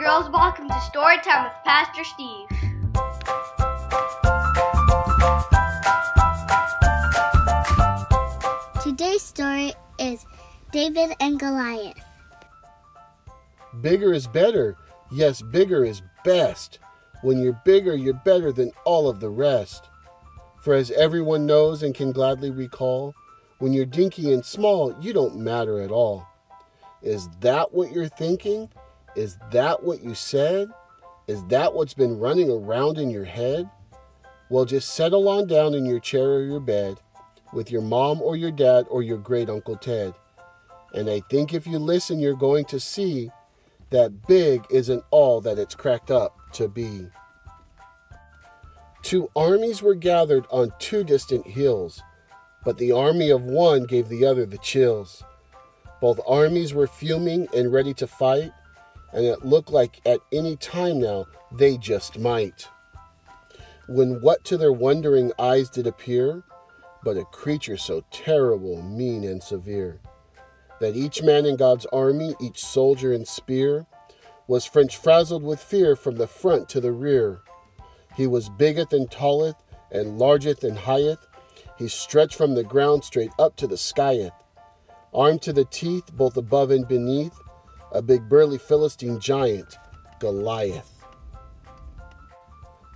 girls, welcome to Storytime with Pastor Steve. Today's story is David and Goliath. Bigger is better. Yes, bigger is best. When you're bigger, you're better than all of the rest. For as everyone knows and can gladly recall, when you're dinky and small, you don't matter at all. Is that what you're thinking? Is that what you said? Is that what's been running around in your head? Well, just settle on down in your chair or your bed with your mom or your dad or your great Uncle Ted. And I think if you listen, you're going to see that big isn't all that it's cracked up to be. Two armies were gathered on two distant hills, but the army of one gave the other the chills. Both armies were fuming and ready to fight, and it looked like at any time now they just might. When what to their wondering eyes did appear, but a creature so terrible, mean, and severe, that each man in God's army, each soldier and spear, was French-frazzled with fear from the front to the rear. He was biggeth and talleth, and largeth and higheth. He stretched from the ground straight up to the skyeth. Armed to the teeth, both above and beneath, a big burly Philistine giant, Goliath.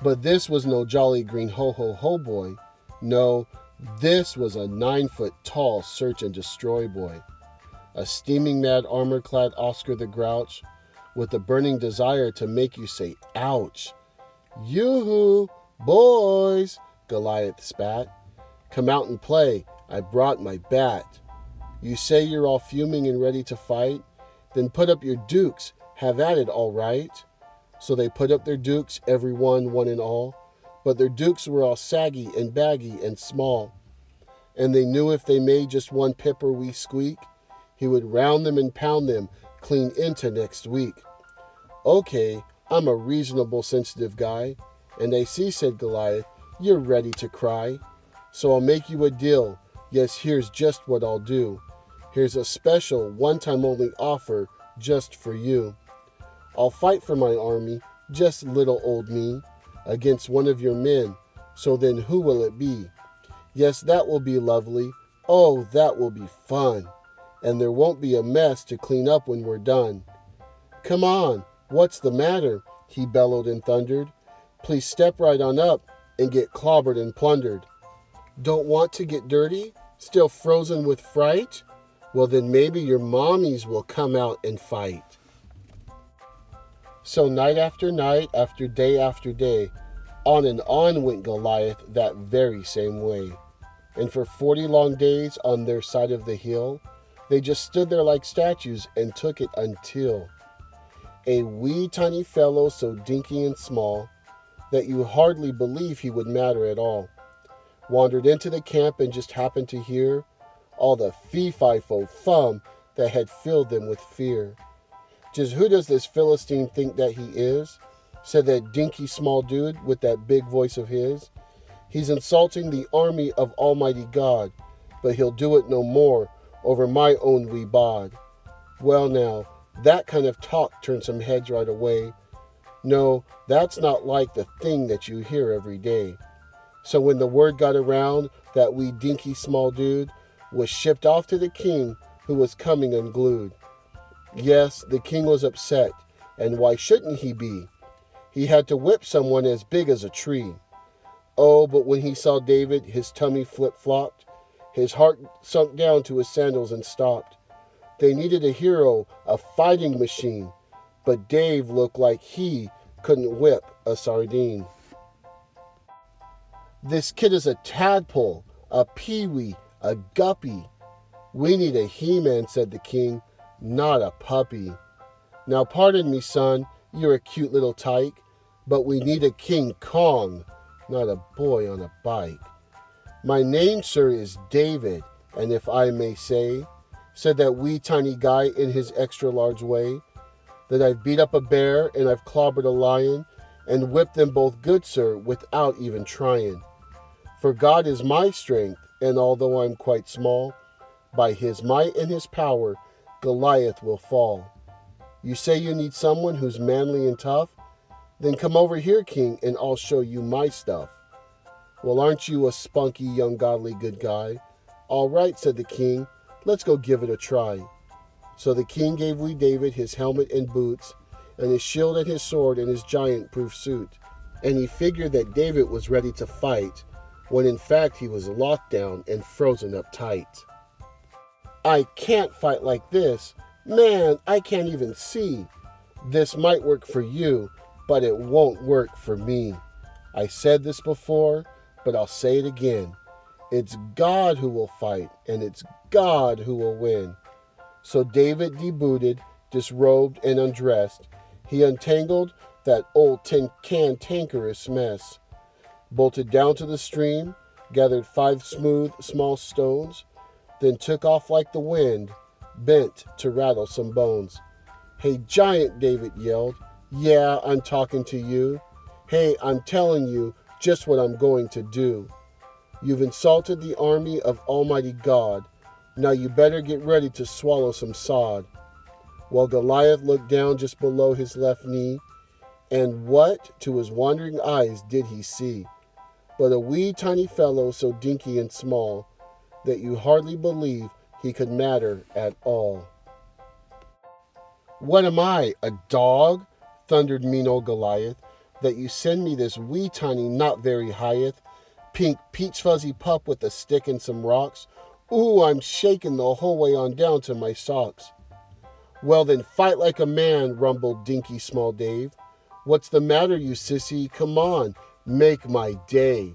But this was no jolly green ho-ho-ho boy. No, this was a 9-foot-tall search and destroy boy. A steaming mad armor-clad Oscar the Grouch, with a burning desire to make you say, ouch. Yoo-hoo, boys, Goliath spat. Come out and play, I brought my bat. You say you're all fuming and ready to fight? Then put up your dukes, have at it all right. So they put up their dukes, every one and all, but their dukes were all saggy and baggy and small. And they knew if they made just one pip or wee squeak, he would round them and pound them clean into next week. Okay, I'm a reasonable, sensitive guy, and I see, said Goliath, you're ready to cry. So I'll make you a deal. Yes, here's just what I'll do. Here's a special, one-time only offer just for you. I'll fight for my army, just little old me, against one of your men. So then who will it be? Yes, that will be lovely. Oh, that will be fun. And there won't be a mess to clean up when we're done. Come on, what's the matter? He bellowed and thundered. Please step right on up and get clobbered and plundered. Don't want to get dirty? Still frozen with fright? Well, then maybe your mommies will come out and fight. So night after night, after day, on and on went Goliath that very same way. And for 40 long days on their side of the hill, they just stood there like statues and took it until a wee tiny fellow so dinky and small that you hardly believe he would matter at all wandered into the camp and just happened to hear all the fee-fi-fo-fum that had filled them with fear. Just who does this Philistine think that he is? Said that dinky small dude with that big voice of his. He's insulting the army of Almighty God, but he'll do it no more over my own wee bod. Well now, that kind of talk turned some heads right away. No, that's not like the thing that you hear every day. So when the word got around that wee dinky small dude was shipped off to the king who was coming unglued. Yes, the king was upset, and why shouldn't he be? He had to whip someone as big as a tree. Oh, but when he saw David, his tummy flip-flopped, his heart sunk down to his sandals and stopped. They needed a hero, a fighting machine, but Dave looked like he couldn't whip a sardine. This kid is a tadpole, a peewee, a guppy. We need a he-man, said the king, not a puppy. Now pardon me, son, you're a cute little tyke, but we need a King Kong, not a boy on a bike. My name, sir, is David, and if I may say, said that wee tiny guy in his extra-large way, that I've beat up a bear and I've clobbered a lion and whipped them both good, sir, without even trying. For God is my strength, and although I'm quite small, by his might and his power, Goliath will fall. You say you need someone who's manly and tough? Then come over here, King, and I'll show you my stuff. Well, aren't you a spunky, young, godly, good guy? All right, said the king, let's go give it a try. So the king gave wee David his helmet and boots, and his shield and his sword and his giant-proof suit. And he figured that David was ready to fight, when in fact he was locked down and frozen up tight. I can't fight like this. Man, I can't even see. This might work for you, but it won't work for me. I said this before, but I'll say it again. It's God who will fight, and it's God who will win. So David debooted, disrobed, and undressed. He untangled that old tin can tankerous mess, bolted down to the stream, gathered 5 smooth, small stones, then took off like the wind, bent to rattle some bones. Hey, giant, David yelled. Yeah, I'm talking to you. Hey, I'm telling you just what I'm going to do. You've insulted the army of Almighty God. Now you better get ready to swallow some sod. Well, Goliath looked down just below his left knee, and what to his wandering eyes did he see? But a wee tiny fellow so dinky and small that you hardly believe he could matter at all. What am I, a dog? Thundered mean old Goliath, that you send me this wee tiny not very higheth, pink peach fuzzy pup with a stick and some rocks? Ooh, I'm shaking the whole way on down to my socks. Well then fight like a man, rumbled dinky small Dave. What's the matter, you sissy? Come on, make my day.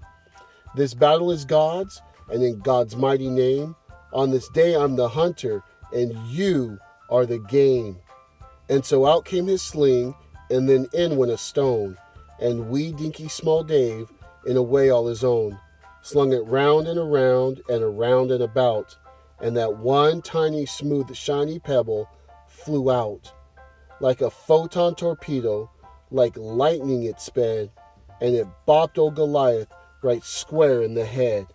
This battle is God's, and in God's mighty name, on this day I'm the hunter, and you are the game. And so out came his sling, and then in went a stone, and wee dinky small Dave, in a way all his own, slung it round and around and around and about, and that one tiny smooth shiny pebble flew out. Like a photon torpedo, like lightning it sped, and it bopped old Goliath right square in the head.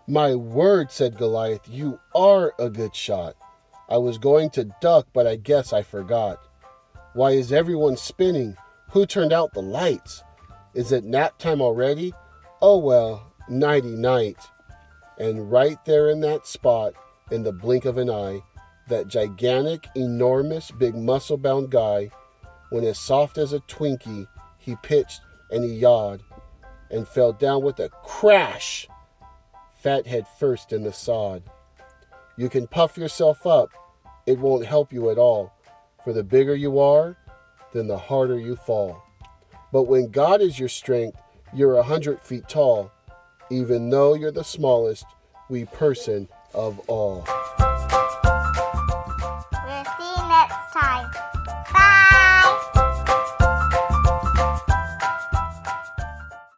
My word, said Goliath, you are a good shot. I was going to duck, but I guess I forgot. Why is everyone spinning? Who turned out the lights? Is it nap time already? Oh well, nighty-night. And right there in that spot, in the blink of an eye, that gigantic, enormous, big muscle-bound guy, when as soft as a Twinkie, he pitched and he yawed, and fell down with a crash, fat head first in the sod. You can puff yourself up, it won't help you at all, for the bigger you are, then the harder you fall. But when God is your strength, you're 100 feet tall, even though you're the smallest wee person of all. We'll see you next time.